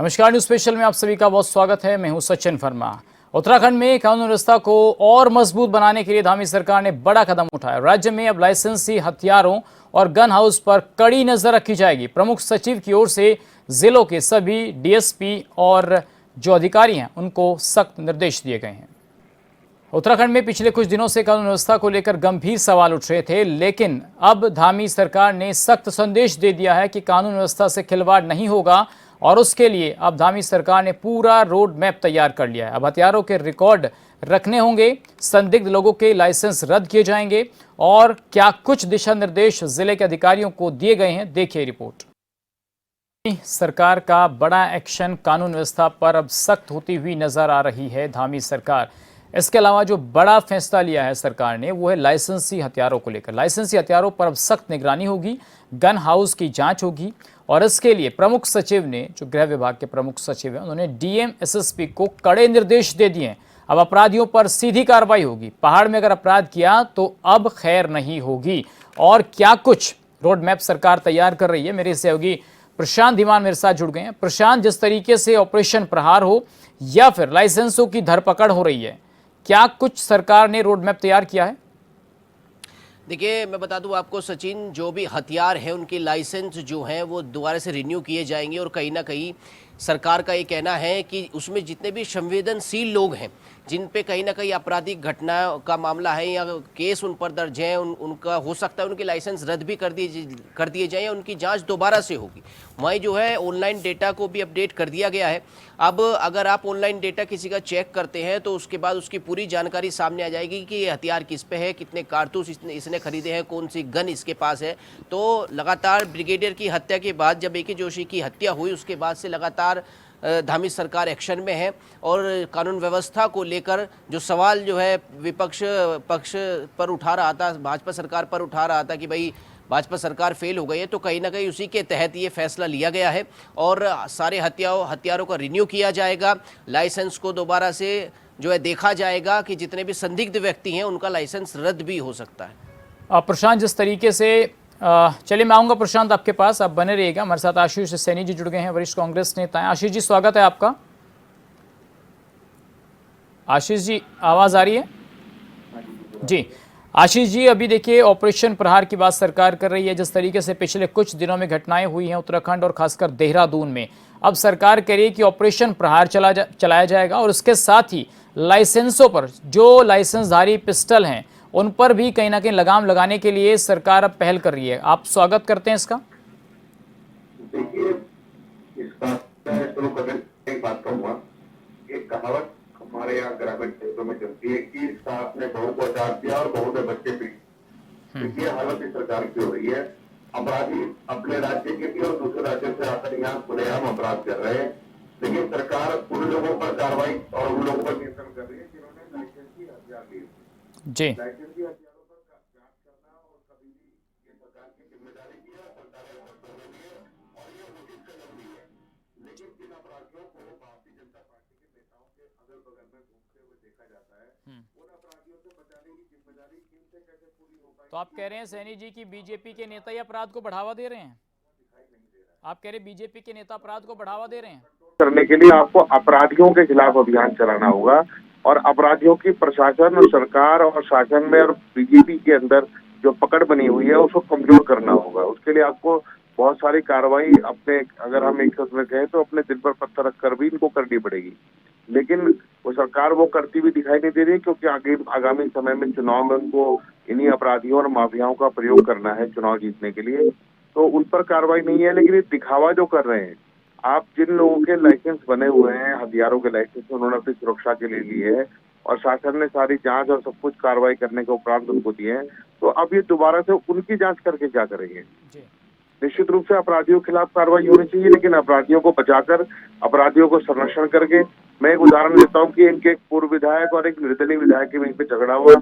नमस्कार, news special में आप सभी का बहुत स्वागत है। मैं हूं सचिन वर्मा। उत्तराखंड में कानून व्यवस्था को और मजबूत बनाने के लिए धामी सरकार ने बड़ा कदम उठाया। राज्य में अब लाइसेंसी हथियारों और गन हाउस पर कड़ी नजर रखी जाएगी। प्रमुख सचिव की ओर से जिलों के सभी डीएसपी और जो अधिकारी हैं उनको सख्त निर्देश दिए गए हैं। उत्तराखंड में पिछले कुछ दिनों से कानून व्यवस्था को लेकर गंभीर सवाल उठ रहे थे, लेकिन अब धामी सरकार ने सख्त संदेश दे दिया है कि कानून व्यवस्था से खिलवाड़ नहीं होगा और उसके लिए अब धामी सरकार ने पूरा रोड मैप तैयार कर लिया है। अब हथियारों के रिकॉर्ड रखने होंगे, संदिग्ध लोगों के लाइसेंस रद्द किए जाएंगे और क्या कुछ दिशा निर्देश जिले के अधिकारियों को दिए गए हैं, देखिए रिपोर्ट। सरकार का बड़ा एक्शन, कानून व्यवस्था पर अब सख्त होती हुई नजर आ रही है धामी सरकार। इसके अलावा जो बड़ा फैसला लिया है सरकार ने वो है लाइसेंसी हथियारों को लेकर। लाइसेंसी हथियारों पर अब सख्त निगरानी होगी, गन हाउस की जांच होगी और इसके लिए प्रमुख सचिव ने, जो गृह विभाग के प्रमुख सचिव हैं, उन्होंने डीएम एसएसपी को कड़े निर्देश दे दिए हैं। अब अपराधियों पर सीधी कार्रवाई होगी। पहाड़ में अगर अपराध किया तो अब खैर नहीं होगी। और क्या कुछ रोड मैप सरकार तैयार कर रही है, मेरे सहयोगी प्रशांत धीमान मेरे साथ जुड़ गए हैं। प्रशांत, जिस तरीके से ऑपरेशन प्रहार हो या फिर लाइसेंसों की धरपकड़ हो रही है, क्या कुछ सरकार ने रोड मैप तैयार किया है? देखिए, मैं बता दूं आपको सचिन, जो भी हथियार हैं उनके लाइसेंस जो हैं वो दोबारा से रिन्यू किए जाएंगे और कहीं ना कहीं सरकार का ये कहना है कि उसमें जितने भी संवेदनशील लोग हैं, जिन पे कहीं ना कहीं आपराधिक घटना का मामला है या केस उन पर दर्ज है, उनका हो सकता है उनके लाइसेंस रद्द भी कर दिए जाएं या उनकी जांच दोबारा से होगी। वहीं जो है ऑनलाइन डेटा को भी अपडेट कर दिया गया है। अब अगर आप ऑनलाइन डेटा किसी का चेक करते हैं तो उसके बाद उसकी पूरी जानकारी सामने आ जाएगी कि ये हथियार किस पे है, कितने कारतूस इसने खरीदे हैं, कौन सी गन इसके पास है। तो लगातार ब्रिगेडियर की हत्या के बाद, जब AK जोशी की हत्या हुई, उसके बाद से लगातार धामी सरकार एक्शन में है और कानून व्यवस्था को लेकर जो सवाल जो है विपक्ष पक्ष पर उठा रहा था, भाजपा सरकार पर उठा रहा था कि भाई भाजपा सरकार फेल हो गई है, तो कहीं ना कहीं उसी के तहत ये फैसला लिया गया है और सारे हथियारों का रिन्यू किया जाएगा। लाइसेंस को दोबारा से जो है देखा जाएगा कि जितने भी संदिग्ध व्यक्ति हैं उनका लाइसेंस रद्द भी हो सकता है। प्रशांत, जिस तरीके से चलिए मैं आऊंगा प्रशांत आपके पास, आप बने रहिएगा। हमारे साथ आशीष सैनी जी जुड़ गए हैं, वरिष्ठ कांग्रेस नेता हैं। आशीष जी, स्वागत है आपका। आशीष जी, आवाज आ रही है? जी आशीष जी, अभी देखिए ऑपरेशन प्रहार की बात सरकार कर रही है। जिस तरीके से पिछले कुछ दिनों में घटनाएं हुई हैं उत्तराखंड और खासकर देहरादून में, अब सरकार कह रही है कि ऑपरेशन प्रहार चलाया जाएगा और उसके साथ ही लाइसेंसों पर, जो लाइसेंसधारी पिस्टल हैं उन पर भी कहीं ना कहीं लगाम लगाने के लिए सरकार अब पहल कर रही है। आप स्वागत करते हैं इसका? देखिए, इस बात मैं शुरू करने से एक बात कहूँगा, एक कहावत हमारे यहाँ ग्रामीण क्षेत्रों में चलती है कि सांप ने बहू को अचार दिया और बहू ने बच्चे पीटे। ये हालत इस सरकार की हो रही है। अपराधी अपने राज्य के भी और दूसरे राज्यों से आकर यहाँ खुलेआम अपराध कर रहे हैं, लेकिन सरकार उन लोगों पर कार्रवाई और उन लोगों पर नियंत्रण कर रही है जिन्होंने लाइसेंसी हथियार लिए जी। लाइसेंसी हथियारों पर जांच करना और कभी भी ये सरकार की जिम्मेदारी भी है, सरकार और ये नोटिस कर रही है। लेकिन जिन अपराधियों को भारतीय जनता पार्टी के नेताओं के अगल बगल में घूमते हुए देखा जाता है, उन अपराधियों से बचाने की जिम्मेदारी इनसे कैसे पूरी हो पाएगी? तो आप कह रहे हैं सैनी जी की बीजेपी के नेता ये अपराध को बढ़ावा दे रहे हैं? आप कह रहे बीजेपी के नेता अपराध को बढ़ावा दे रहे हैं? करने के लिए आपको अपराधियों के खिलाफ अभियान चलाना होगा और अपराधियों की प्रशासन और सरकार और शासन में और बीजेपी के अंदर जो पकड़ बनी हुई है उसको कमजोर करना होगा। उसके लिए आपको बहुत सारी कार्रवाई अपने, अगर हम एक शब्द में कहें तो अपने दिल पर पत्थर रखकर भी इनको करनी पड़ेगी। लेकिन वो सरकार वो करती हुई दिखाई नहीं दे रही, क्योंकि आगामी समय में चुनाव में उनको इन्हीं अपराधियों और माफियाओं का प्रयोग करना है चुनाव जीतने के लिए, तो उन पर कार्रवाई नहीं है। लेकिन ये दिखावा जो कर रहे हैं, आप जिन लोगों के लाइसेंस बने हुए हैं, हथियारों के लाइसेंस उन्होंने अपनी सुरक्षा के लिए लिए है और शासन ने सारी जांच और सब कुछ कार्रवाई करने के उपरांत उनको दिए हैं, तो अब ये दोबारा से उनकी जांच करके क्या करेंगे? निश्चित रूप से अपराधियों के खिलाफ कार्रवाई होनी चाहिए, लेकिन अपराधियों को बचाकर, अपराधियों को संरक्षण करके। मैं एक उदाहरण देता हूँ कि इनके एक पूर्व विधायक और एक निर्दलीय विधायक के बीच में झगड़ा हुआ,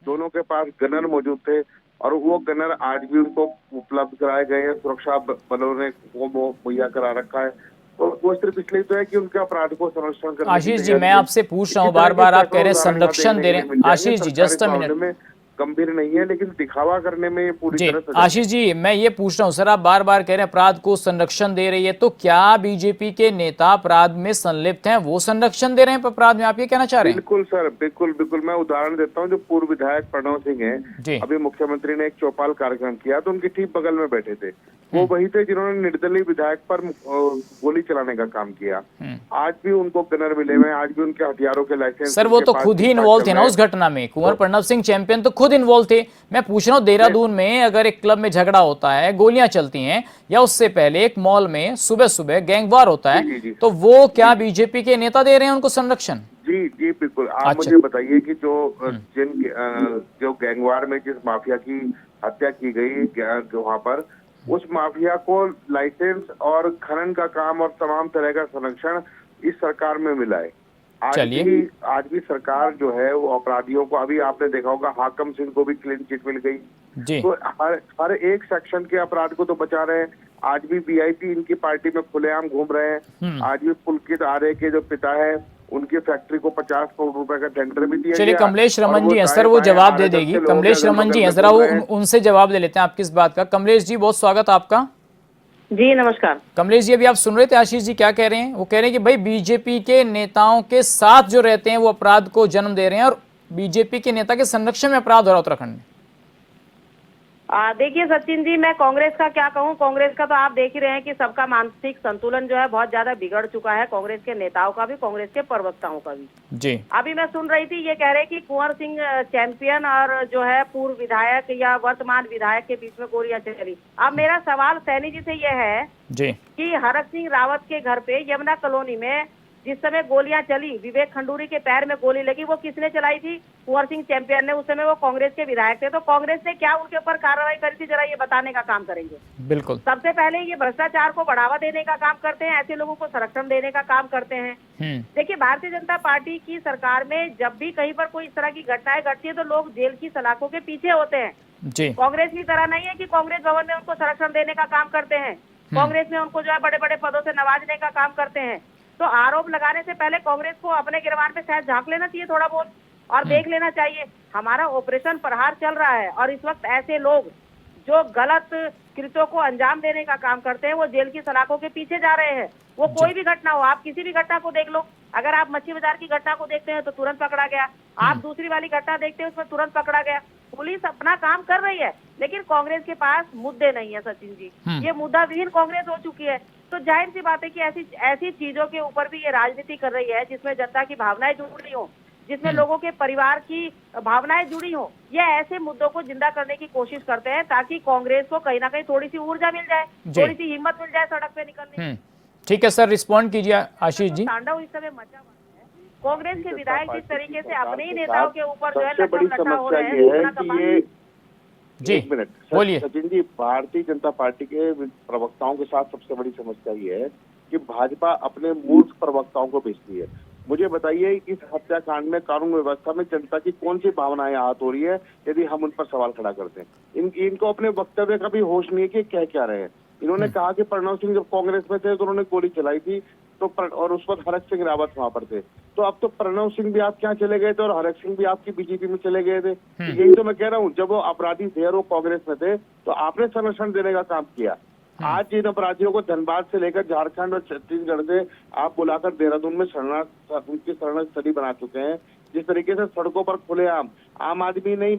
दोनों के पास गनर मौजूद थे और वो गनर आज भी उनको उपलब्ध कराए गए हैं, सुरक्षा बलों ने वो मुहैया करा रखा है। तो वो सिर्फ इसलिए तो है कि उनके अपराध को संरक्षण करने। आशीष जी, मैं आपसे पूछ रहा हूँ बार बार, आप कह रहे हैं संरक्षण दे रहे हैं। Ashish ji, just a minute, गंभीर नहीं है, लेकिन दिखावा करने में ये पूरी जी तरह से आशीष जी, मैं ये पूछ रहा हूँ सर, आप बार बार कह रहे हैं अपराध को संरक्षण दे रही है, तो क्या बीजेपी के नेता अपराध में संलिप्त हैं, वो संरक्षण दे रहे हैं अपराध में, आप ये कहना चाह रहे हैं? बिल्कुल सर, बिल्कुल बिल्कुल। मैं उदाहरण देता हूँ, जो पूर्व विधायक प्रणव सिंह जी। हैं, अभी मुख्यमंत्री ने एक चौपाल कार्यक्रम किया तो उनके ठीक बगल में बैठे थे, वो वही थे जिन्होंने निर्दलीय विधायक पर गोली चलाने का काम किया। आज भी उनको गनर मिले हुए हैं, आज भी उनके हथियारों के लाइसेंस। सर वो तो खुद ही इन्वॉल्व थे ना उस घटना में, कुंवर प्रणव सिंह चैंपियन तो खुद इन्वॉल्व थे। मैं पूछ रहा हूँ, देहरादून में अगर एक क्लब में झगड़ा होता है, गोलियां चलती हैं, या उससे पहले एक मॉल में सुबह सुबह गैंगवार होता है, तो वो क्या बीजेपी के नेता दे रहे हैं उनको संरक्षण? जी जी बिल्कुल। आप अच्छा। मुझे बताइए कि जो गैंगवार में जिस माफिया की हत्या की गई वहां पर, उस माफिया को लाइसेंस और खनन का काम और तमाम तरह का संरक्षण इस सरकार में मिला है। आज भी सरकार जो है वो अपराधियों को, अभी आपने देखा होगा हाकम सिंह को भी क्लीन चिट मिल गई। जी। तो हर एक सेक्शन के अपराध को तो बचा रहे हैं। आज भी वीआईपी इनकी पार्टी में खुलेआम घूम रहे हैं। आज भी पुलकित आर्य के जो पिता है, उनकी फैक्ट्री को 50 करोड़ रुपए का टेंडर भी दिया। चलिए कमलेश रमन जी हैं सर, वो जवाब दे देगी। कमलेश रमन जी हैं, जरा वो उनसे जवाब ले लेते हैं आपकी इस बात का। कमलेश जी बहुत स्वागत आपका। जी नमस्कार। कमलेश जी, अभी आप सुन रहे थे आशीष जी क्या कह रहे हैं? वो कह रहे हैं कि भाई बीजेपी के नेताओं के साथ जो रहते हैं वो अपराध को जन्म दे रहे हैं, और बीजेपी के नेता के संरक्षण में अपराध हो रहा है उत्तराखंड में। देखिए सचिन जी, मैं कांग्रेस का क्या कहूँ। कांग्रेस का तो आप देख ही रहे हैं कि सबका मानसिक संतुलन जो है बहुत ज्यादा बिगड़ चुका है, कांग्रेस के नेताओं का भी, कांग्रेस के प्रवक्ताओं का भी। जी। अभी मैं सुन रही थी, ये कह रहे कि कुंवर सिंह चैंपियन और जो है पूर्व विधायक या वर्तमान विधायक के बीच में गोलियां चली। अब मेरा सवाल सैनी जी से ये है जी कि हरक सिंह रावत के घर पे यमुना कॉलोनी में जिस समय गोलियां चली, विवेक खंडूरी के पैर में गोली लगी, वो किसने चलाई थी? कुंवर सिंह चैंपियन ने। उस समय वो कांग्रेस के विधायक थे, तो कांग्रेस ने क्या उनके ऊपर कार्रवाई करी थी, जरा ये बताने का काम करेंगे। बिल्कुल। सबसे पहले ये भ्रष्टाचार को बढ़ावा देने का काम करते हैं, ऐसे लोगों को संरक्षण देने का काम करते हैं। देखिए, भारतीय जनता पार्टी की सरकार में जब भी कहीं पर कोई इस तरह की घटनाएं घटती है तो लोग जेल की सलाखों के पीछे होते हैं। जी। कांग्रेस की तरह नहीं है कि कांग्रेस भवन में उनको संरक्षण देने का काम करते हैं। कांग्रेस में उनको जो है बड़े बड़े पदों से नवाजने का काम करते हैं। तो आरोप लगाने से पहले कांग्रेस को अपने गिरबान पे शायद झांक लेना चाहिए थोड़ा बहुत, और देख लेना चाहिए हमारा ऑपरेशन प्रहार चल रहा है, और इस वक्त ऐसे लोग जो गलत कृत्यों को अंजाम देने का काम करते हैं वो जेल की सलाखों के पीछे जा रहे हैं। वो कोई भी घटना हो, आप किसी भी घटना को देख लो। अगर आप मच्छी बाजार की घटना को देखते हैं तो तुरंत पकड़ा गया, आप दूसरी वाली घटना देखते हैं उसमें तुरंत पकड़ा गया। पुलिस अपना काम कर रही है, लेकिन कांग्रेस के पास मुद्दे नहीं है सचिन जी। ये मुद्दा विहीन कांग्रेस हो चुकी है। तो जाहिर सी बात है कि ऐसी चीजों के ऊपर भी ये राजनीति कर रही है जिसमें जनता की भावनाएं जुड़ी हो, जिसमें लोगों के परिवार की भावनाएं जुड़ी हो। ये ऐसे मुद्दों को जिंदा करने की कोशिश करते हैं ताकि कांग्रेस को कहीं ना कहीं थोड़ी सी ऊर्जा मिल जाए, थोड़ी सी हिम्मत मिल जाए सड़क पे निकलने की। ठीक है सर, रिस्पॉन्ड कीजिए आशीष जी। तांडव इस समय मचा हुआ है। कांग्रेस के विधायक जिस तरीके से अपने ही नेताओं के ऊपर जो है लट्ठा हो रहे हैं। जी एक मिनट बोलिए सचिन जी। भारतीय जनता पार्टी के प्रवक्ताओं के साथ सबसे बड़ी समस्या ये है कि भाजपा अपने मूर्ख प्रवक्ताओं को भेजती है। मुझे बताइए, इस हत्याकांड में कानून व्यवस्था में जनता की कौन सी भावनाएं आहत हो रही है यदि हम उन पर सवाल खड़ा करते हैं? इनको अपने वक्तव्य का भी होश नहीं है कि कह क्या रहे हैं। इन्होंने कहा कि प्रणव सिंह जब कांग्रेस में थे तो उन्होंने गोली चलाई थी, तो और उस वक्त हरक सिंह रावत वहां पर थे। तो अब तो प्रणव सिंह भी आप क्या चले गए थे और हरक सिंह भी आपकी बीजेपी में चले गए थे। यही तो मैं कह रहा हूँ, जब वो अपराधी थे और वो कांग्रेस में थे तो आपने संरक्षण देने का काम किया। आज जिन अपराधियों को धनबाद से लेकर झारखंड और छत्तीसगढ़ से आप बुलाकर देहरादून में उनकी शरणस्थली बना चुके हैं, जिस तरीके से सड़कों पर खुलेआम आम आदमी नहीं,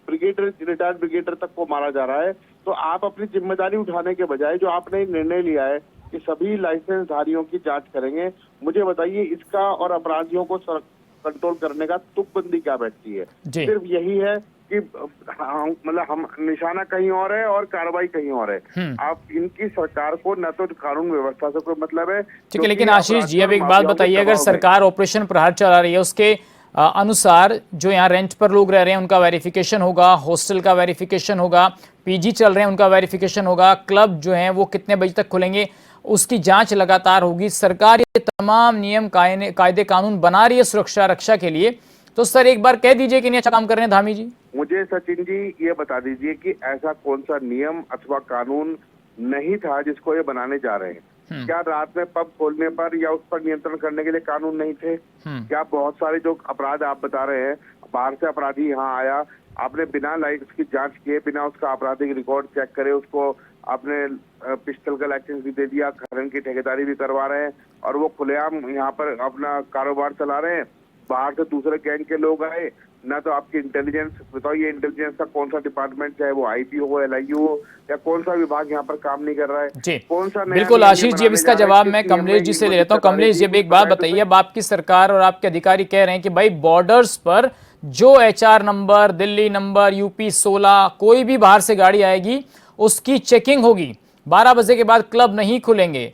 रिटायर्ड ब्रिगेडर तक को मारा जा रहा है, तो आप अपनी जिम्मेदारी उठाने के बजाय जो आपने निर्णय लिया है कि सभी लाइसेंस धारियों की जांच करेंगे, मुझे बताइए इसका और अपराधियों को कंट्रोल करने का तुकबंदी क्या बैठती है? सिर्फ यही है कि मतलब हम निशाना कहीं और है और कार्रवाई कहीं और है। आप इनकी सरकार को न तो कानून व्यवस्था से कोई मतलब है। ठीक है, लेकिन आशीष जी अब एक बात बताइए, अगर सरकार ऑपरेशन प्रहार चला रही है उसके अनुसार जो यहाँ रेंट पर लोग रह रहे हैं उनका वेरिफिकेशन होगा, हॉस्टल का वेरिफिकेशन होगा, पीजी चल रहे हैं उनका वेरिफिकेशन होगा, क्लब जो हैं वो कितने बजे तक खुलेंगे उसकी जांच लगातार होगी। सरकार ये तमाम नियम कायदे कानून बना रही है सुरक्षा रक्षा के लिए, तो सर एक बार कह दीजिए कि नहीं अच्छा काम कर रहे हैं धामी जी। मुझे सचिन जी ये बता दीजिए कि ऐसा कौन सा नियम अथवा कानून नहीं था जिसको ये बनाने जा रहे हैं? क्या रात में पब खोलने पर या उस पर नियंत्रण करने के लिए कानून नहीं थे? क्या बहुत सारे जो अपराध आप बता रहे हैं, बाहर से अपराधी यहाँ आया, आपने बिना लाइसेंस की जांच किए, बिना उसका आपराधिक रिकॉर्ड चेक करे उसको आपने पिस्टल का लाइसेंस भी दे दिया, खनन की ठेकेदारी भी करवा रहे हैं और वो खुलेआम यहाँ पर अपना कारोबार चला रहे हैं। बाहर से दूसरे गैंग के लोग आए, ना तो आपकी इंटेलिजेंस बताओ, ये इंटेलिजेंस का कौन सा डिपार्टमेंट, चाहे वो आईपी हो, एलआईयू हो, या कौन सा विभाग यहाँ पर काम नहीं कर रहा है? जी कौन सा बिल्कुल आशीष जी, अब इसका जवाब मैं कमलेश जी से ले लेता हूँ। कमलेश जी, अब एक बात बताइए, अब आपकी सरकार और आपके अधिकारी कह रहे हैं कि भाई बॉर्डर्स पर जो HR number, Delhi number, UP 16, कोई भी बाहर से गाड़ी आएगी उसकी चेकिंग होगी, 12 बजे के बाद क्लब नहीं खुलेंगे,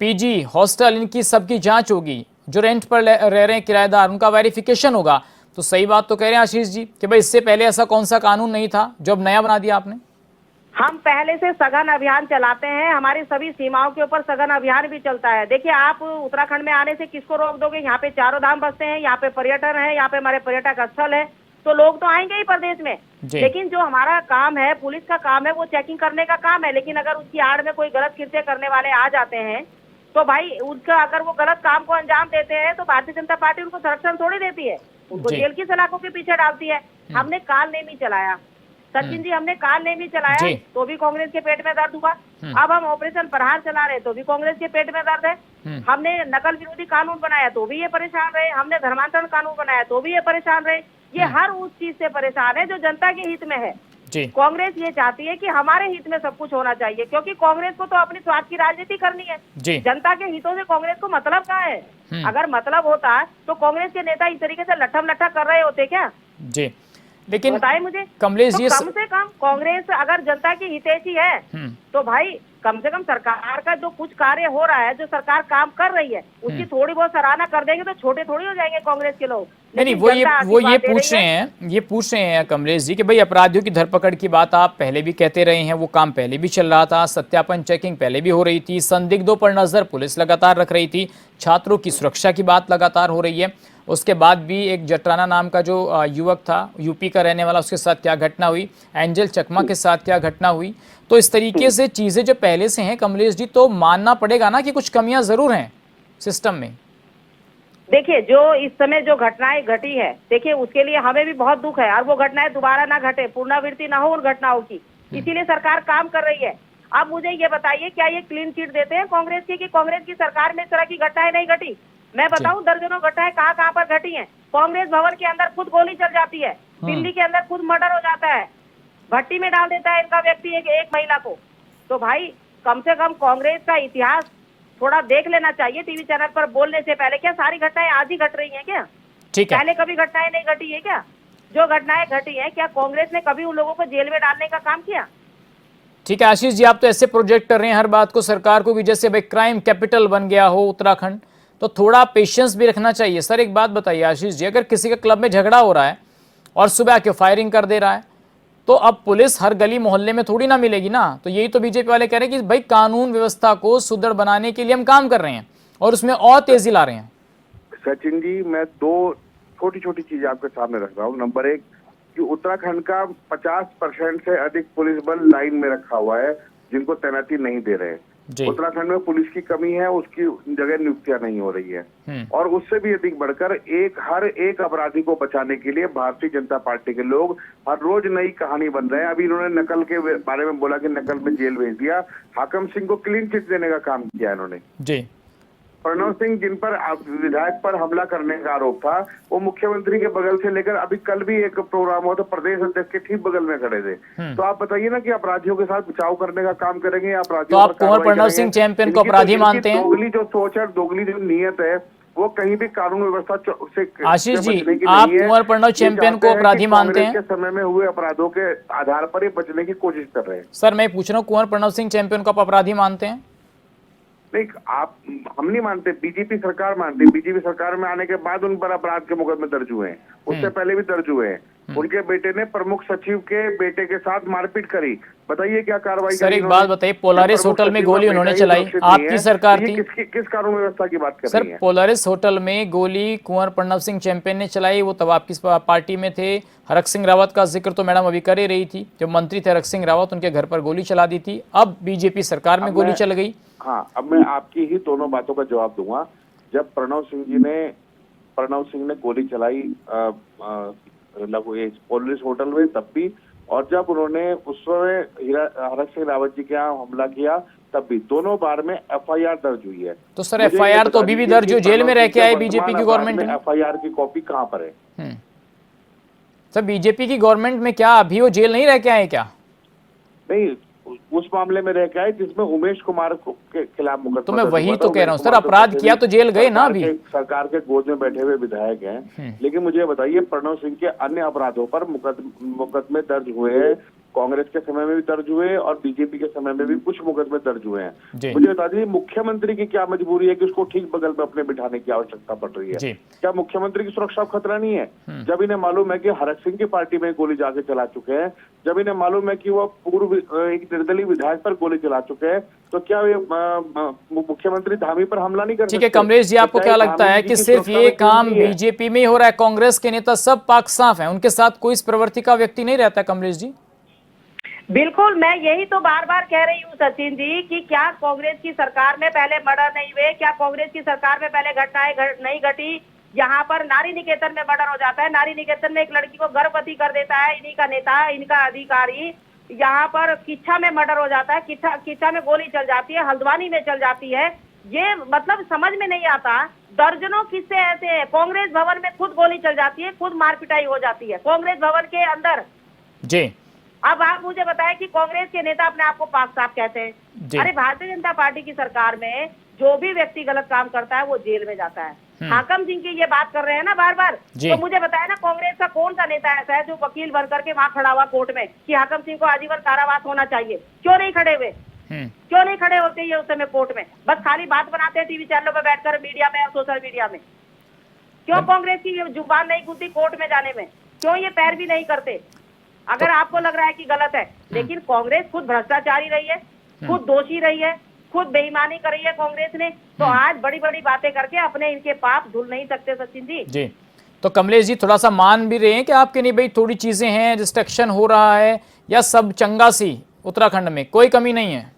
पीजी, हॉस्टल, इनकी सबकी जांच होगी, जो रेंट पर रह रहे हैं किराएदार उनका वेरिफिकेशन होगा। तो सही बात तो कह रहे हैं आशीष जी कि भाई इससे पहले ऐसा कौन सा कानून नहीं था जो अब नया बना दिया आपने? हम पहले से सघन अभियान चलाते हैं, हमारी सभी सीमाओं के ऊपर सघन अभियान भी चलता है। देखिए, आप उत्तराखंड में आने से किसको रोक दोगे? यहाँ पे चारों धाम बसते हैं, यहाँ पे पर्यटन है, यहाँ पे हमारे पर्यटक स्थल है, तो लोग तो आएंगे ही प्रदेश में। लेकिन जो हमारा काम है, पुलिस का काम है, वो चेकिंग करने का काम है। लेकिन अगर उसकी आड़ में कोई गलत कृत्य करने वाले आ जाते हैं तो भाई उनका, अगर वो गलत काम को अंजाम देते हैं तो भारतीय जनता पार्टी उनको संरक्षण थोड़ी देती है, उनको जेल की सलाखों के पीछे डालती है। हमने काल नेमी चलाया सचिन जी, हमने काल नेमी चलाया तो भी कांग्रेस के पेट में दर्द हुआ। अब हम ऑपरेशन प्रहार चला रहे तो भी कांग्रेस के पेट में दर्द है। हमने नकल विरोधी कानून बनाया तो भी ये परेशान रहे, हमने धर्मांतरण कानून बनाया तो भी ये परेशान रहे। ये हर उस चीज से परेशान है जो जनता के हित में है। कांग्रेस ये चाहती है कि हमारे हित में सब कुछ होना चाहिए, क्योंकि कांग्रेस को तो अपनी स्वार्थ की राजनीति करनी है। जनता के हितों से कांग्रेस को मतलब क्या है? अगर मतलब होता तो कांग्रेस के नेता इस तरीके से लट्ठम लट्ठा कर रहे होते क्या? जी, लेकिन बताए मुझे कमलेश जी, कम से कम कांग्रेस अगर जनता की हितैषी है तो भाई कम से कम सरकार का जो कुछ कार्य हो रहा है, जो सरकार काम कर रही है, उसकी थोड़ी बहुत सराहना कर देंगे तो छोटे थोड़ी हो जाएंगे कांग्रेस के लोग। नहीं, वो ये पूछ रहे हैं कमलेश जी कि भाई अपराधियों की धरपकड़ की बात आप पहले भी कहते रहे हैं, वो काम पहले भी चल रहा था, सत्यापन चेकिंग पहले भी हो रही थी, संदिग्धों पर नजर पुलिस लगातार रख रही थी, छात्रों की सुरक्षा की बात लगातार हो रही है। उसके बाद भी एक जटराना नाम का जो युवक था, यूपी का रहने वाला, उसके साथ क्या घटना हुई, एंजल चकमा के साथ क्या घटना हुई। तो इस तरीके से चीजें जो पहले से हैं कमलेश जी, तो मानना पड़ेगा ना कि कुछ कमियां जरूर हैं सिस्टम में। देखिए, जो इस समय जो घटनाएं घटी है, देखिए उसके लिए हमें भी बहुत दुख है और वो घटनाएं दोबारा ना घटे, पुनरावृत्ति ना हो उन घटनाओं की, इसीलिए सरकार काम कर रही है। अब मुझे ये बताइए, क्या ये क्लीन चिट देते हैं कांग्रेस की कि कांग्रेस की सरकार में इस तरह की घटनाएं नहीं घटी? मैं बताऊं, दर्जनों घटनाएं कहाँ कहाँ पर घटी हैं। कांग्रेस भवन के अंदर खुद गोली चल जाती है, दिल्ली के अंदर खुद मर्डर हो जाता है, भट्टी में डाल देता है इनका व्यक्ति एक महिला को। तो भाई कम से कम कांग्रेस का इतिहास थोड़ा देख लेना चाहिए टीवी चैनल पर बोलने से पहले। क्या सारी घटनाएं आज ही घट रही हैं क्या? ठीक है, पहले कभी घटनाएं नहीं घटी है क्या? जो घटनाएं घटी हैं, क्या कांग्रेस ने कभी उन लोगों को जेल में डालने का काम किया? ठीक है आशीष जी, आप तो ऐसे प्रोजेक्ट कर रहे हैं हर बात को सरकार को कि जैसे भाई क्राइम कैपिटल बन गया हो उत्तराखंड, तो थोड़ा पेशेंस भी रखना चाहिए। सर एक बात बताइए आशीष जी, अगर किसी का क्लब में झगड़ा हो रहा है और सुबह आके फायरिंग कर दे रहा है, तो अब पुलिस हर गली मोहल्ले में थोड़ी ना मिलेगी ना। तो यही तो बीजेपी वाले कह रहे हैं कि भाई कानून व्यवस्था को सुदृढ़ बनाने के लिए हम काम कर रहे हैं और उसमें और तेजी ला रहे हैं। सचिन जी, मैं दो छोटी छोटी चीजें आपके सामने रख रहा हूँ। नंबर एक, कि उत्तराखंड का 50% से अधिक पुलिस बल लाइन में रखा हुआ है, जिनको तैनाती नहीं दे रहे हैं। उत्तराखंड में पुलिस की कमी है, उसकी जगह नियुक्तियां नहीं हो रही है। और उससे भी अधिक बढ़कर हर एक अपराधी को बचाने के लिए भारतीय जनता पार्टी के लोग हर रोज नई कहानी बन रहे हैं। अभी इन्होंने नकल के बारे में बोला कि नकल में जेल भेज दिया, हाकम सिंह को क्लीन चिट देने का काम किया इन्होंने। जी, प्रणव सिंह, जिन पर विधायक पर हमला करने का आरोप था, वो मुख्यमंत्री के बगल से लेकर अभी कल भी एक प्रोग्राम हुआ तो प्रदेश अध्यक्ष के ठीक बगल में खड़े थे। तो आप बताइए ना कि अपराधियों के साथ बचाव करने का काम करेंगे या अपराधियों तो आप कुंवर प्रणव सिंह चैंपियन को अपराधी मानते हैं? दोगली जो सोच है, दोगली जो नीयत है, वो कहीं भी कानून व्यवस्था से आशीष जी, आप कुंवर प्रणव चैंपियन को अपराधी मानते हैं? के समय में हुए अपराधों के आधार पर ये बचने की कोशिश कर रहे हैं। सर मैं पूछ रहा हूँ, कुंवर प्रणव सिंह चैंपियन को आप अपराधी मानते हैं? नहीं, हम नहीं मानते, बीजेपी सरकार मानती है। बीजेपी सरकार में आने के बाद उन पर अपराध के मुकदमे दर्ज हुए हैं, उससे पहले भी दर्ज हुए हैं। उनके बेटे ने प्रमुख सचिव के बेटे के साथ मारपीट करी, बताइए क्या कार्रवाई? सर एक बात बताइए, पोलारिस होटल में गोली उन्होंने चलाई, आपकी सरकार थी। किस कानून व्यवस्था की बात कर रही है? सर पोलारिस होटल में गोली कुंवर प्रणव सिंह चैंपियन ने चलाई, वो तब आपकी पार्टी में थे। हरक सिंह रावत का जिक्र तो मैडम अभी कर ही रही थी, जो मंत्री थे हरक सिंह रावत, उनके घर पर गोली चला दी थी। अब बीजेपी सरकार में गोली चल गई। हाँ, अब मैं आपकी ही दोनों बातों का जवाब दूंगा। जब प्रणव सिंह ने गोली चलाई पुलिस होटल में तब भी, और जब उन्होंने उस समय हरक सिंह रावत जी के यहाँ हमला किया तब भी, दोनों बार में एफआईआर दर्ज हुई है। तो सर एफआईआर तो अभी भी दर्ज, जो जेल में रह के आए बीजेपी की गवर्नमेंट में, एफआईआर की कॉपी कहाँ पर है? सर बीजेपी की गवर्नमेंट में क्या अभी वो जेल नहीं रह के आए क्या? नहीं, उस मामले में रह के आए जिसमें उमेश कुमार के खिलाफ मुकदमा। तो मैं वही तो कह रहा हूँ सर, अपराध किया तो जेल गए ना अभी। सरकार के गोद में बैठे हुए विधायक हैं, लेकिन मुझे बताइए प्रणव सिंह के अन्य अपराधों पर मुकदमे दर्ज हुए हैं। कांग्रेस के समय में भी दर्ज हुए और बीजेपी के समय में भी कुछ मुकदमे दर्ज हुए हैं। मुझे बता दीजिए मुख्यमंत्री की क्या मजबूरी है कि उसको ठीक बगल में अपने बिठाने की आवश्यकता पड़ रही है? क्या मुख्यमंत्री की सुरक्षा को खतरा नहीं है? जब इन्हें मालूम है कि हरक सिंह की पार्टी में गोली जाके चला चुके हैं, जब इन्हें मालूम है कि वो पूर्व एक निर्दलीय विधायक पर गोली चला चुके हैं, तो क्या ये मुख्यमंत्री धामी पर हमला नहीं कर सकते? ठीक है कमलेश जी, आपको क्या लगता है कि सिर्फ ये काम बीजेपी में ही हो रहा है? कांग्रेस के नेता सब पाक साफ हैं, उनके साथ कोई इस प्रवृत्ति का व्यक्ति नहीं रहता? कमलेश जी बिल्कुल, मैं यही तो बार बार कह रही हूँ सचिन जी कि क्या कांग्रेस की सरकार में पहले मर्डर नहीं हुए? क्या कांग्रेस की सरकार में पहले घटनाएं नहीं घटी? यहाँ पर नारी निकेतन में मर्डर हो जाता है, नारी निकेतन में एक लड़की को गर्भवती कर देता है इन्हीं का नेता, इनका अधिकारी। यहाँ पर किच्छा में मर्डर हो जाता है, किच्छा में गोली चल जाती है, हल्द्वानी में चल जाती है। ये मतलब समझ में नहीं आता। दर्जनों किस्से ऐसे हैं, कांग्रेस भवन में खुद गोली चल जाती है, खुद मारपिटाई हो जाती है कांग्रेस भवन के अंदर जी। अब आप मुझे बताएं कि कांग्रेस के नेता अपने आप को पाक साफ कहते हैं। अरे भारतीय जनता पार्टी की सरकार में जो भी व्यक्ति गलत काम करता है वो जेल में जाता है। हाकम सिंह की ये बात कर रहे हैं ना बार बार, तो मुझे बताया ना कांग्रेस का कौन सा नेता ऐसा है जो वकील बन करके वहां खड़ा हुआ कोर्ट में कि हाकम सिंह को आजीवन कारावास होना चाहिए? क्यों नहीं खड़े हुए? क्यों नहीं खड़े होते ये उस समय कोर्ट में? बस खाली बात बनाते हैं टीवी चैनलों पर बैठकर, मीडिया में और सोशल मीडिया में। क्यों कांग्रेस की जुबान नहीं खुलती कोर्ट में जाने में? क्यों ये पैर भी नहीं करते? अगर आपको लग रहा है कि गलत है, लेकिन कांग्रेस खुद भ्रष्टाचारी रही है, खुद दोषी रही है, खुद बेईमानी कर रही है कांग्रेस ने, तो आज बड़ी बड़ी बातें करके अपने इनके पाप धुल नहीं सकते सचिन जी। जी तो कमलेश जी थोड़ा सा मान भी रहे हैं कि आपके नहीं भाई थोड़ी चीजें हैं, डिस्ट्रक्शन हो रहा है, या सब चंगा सी उत्तराखंड में कोई कमी नहीं है?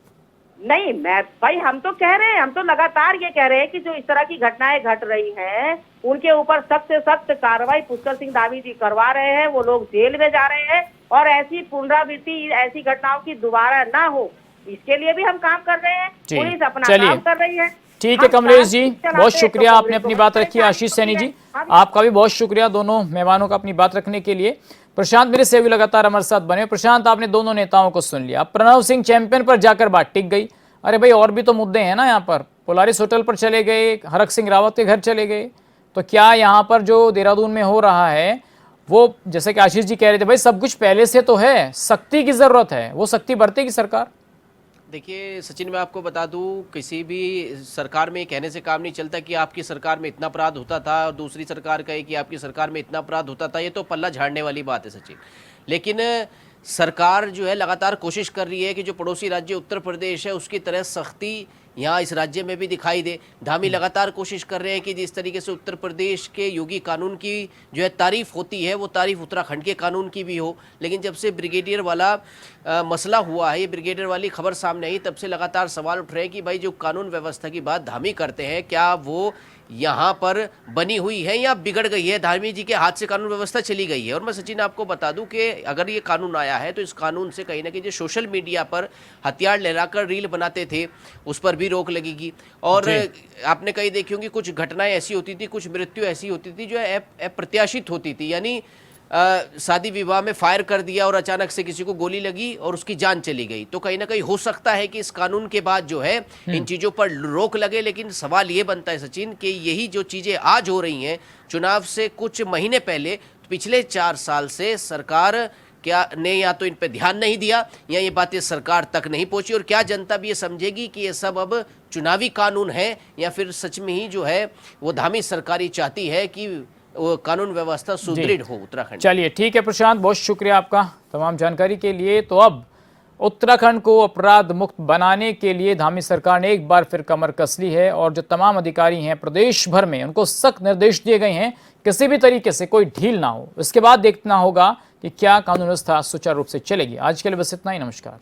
नहीं मैं भाई, हम तो कह रहे हैं, हम तो लगातार ये कह रहे हैं कि जो इस तरह की घटनाएं घट रही हैं उनके ऊपर सख्त से सख्त कार्रवाई पुष्कर सिंह धामी जी करवा रहे हैं। वो लोग जेल में जा रहे हैं और ऐसी पुनरावृत्ति, ऐसी घटनाओं की दोबारा ना हो, इसके लिए भी हम काम कर रहे हैं। पुलिस अपना काम कर रही है। ठीक है कमलेश जी, बहुत शुक्रिया, आपने अपनी बात रखी। आशीष सैनी जी आपका भी बहुत शुक्रिया, दोनों मेहमानों का अपनी बात रखने के लिए। प्रशांत मेरे से भी लगातार हमारे साथ बने। प्रशांत, आपने दोनों नेताओं को सुन लिया, प्रणव सिंह चैंपियन पर जाकर बात टिक गई। अरे भाई और भी तो मुद्दे हैं ना, यहाँ पर पोलारिस होटल पर चले गए, हरक सिंह रावत के घर चले गए, तो क्या यहाँ पर जो देहरादून में हो रहा है वो, जैसे कि आशीष जी कह रहे थे, भाई सब कुछ पहले से तो है, सख्ती की जरूरत है, वो सख्ती बरतेगी सरकार? देखिए सचिन, मैं आपको बता दूं, किसी भी सरकार में कहने से काम नहीं चलता कि आपकी सरकार में इतना अपराध होता था और दूसरी सरकार कहे कि आपकी सरकार में इतना अपराध होता था। ये तो पल्ला झाड़ने वाली बात है सचिन। लेकिन सरकार जो है लगातार कोशिश कर रही है कि जो पड़ोसी राज्य उत्तर प्रदेश है उसकी तरह सख्ती यहाँ इस राज्य में भी दिखाई दे। धामी लगातार कोशिश कर रहे हैं कि जिस तरीके से उत्तर प्रदेश के योगी कानून की जो है तारीफ होती है वो तारीफ उत्तराखंड के कानून की भी हो। लेकिन जब से ब्रिगेडियर वाला मसला हुआ है, ये ब्रिगेडियर वाली खबर सामने आई, तब से लगातार सवाल उठ रहे हैं कि भाई जो कानून व्यवस्था की बात धामी करते हैं, क्या वो यहाँ पर बनी हुई है या बिगड़ गई है? धामी जी के हाथ से कानून व्यवस्था चली गई है। और मैं सचिन आपको बता दूं कि अगर ये कानून आया है तो इस कानून से कहीं ना कहीं जो सोशल मीडिया पर हथियार लहराकर रील बनाते थे उस पर भी रोक लगेगी। और आपने कहीं देखी होंगी कुछ घटनाएं ऐसी होती थी, कुछ मृत्यु ऐसी होती थी जो अप्रत्याशित होती थी, यानी शादी विवाह में फायर कर दिया और अचानक से किसी को गोली लगी और उसकी जान चली गई। तो कहीं ना कहीं हो सकता है कि इस कानून के बाद जो है इन चीज़ों पर रोक लगे। लेकिन सवाल ये बनता है सचिन कि यही जो चीज़ें आज हो रही हैं, चुनाव से कुछ महीने पहले पिछले 4 साल से सरकार क्या ने या तो इन पे ध्यान नहीं दिया या ये बातें सरकार तक नहीं पहुंची, और क्या जनता भी ये समझेगी कि ये सब अब चुनावी कानून है या फिर सच में ही जो है वो धामी सरकारी चाहती है कि वो कानून व्यवस्था सुदृढ़ हो उत्तराखंड। चलिए ठीक है प्रशांत, बहुत शुक्रिया आपका तमाम जानकारी के लिए। तो अब उत्तराखंड को अपराध मुक्त बनाने के लिए धामी सरकार ने एक बार फिर कमर कस ली है और जो तमाम अधिकारी हैं प्रदेश भर में उनको सख्त निर्देश दिए गए हैं किसी भी तरीके से कोई ढील ना हो। इसके बाद देखना होगा कि क्या कानून व्यवस्था सुचारू रूप से चलेगी। आज के लिए बस इतना ही, नमस्कार।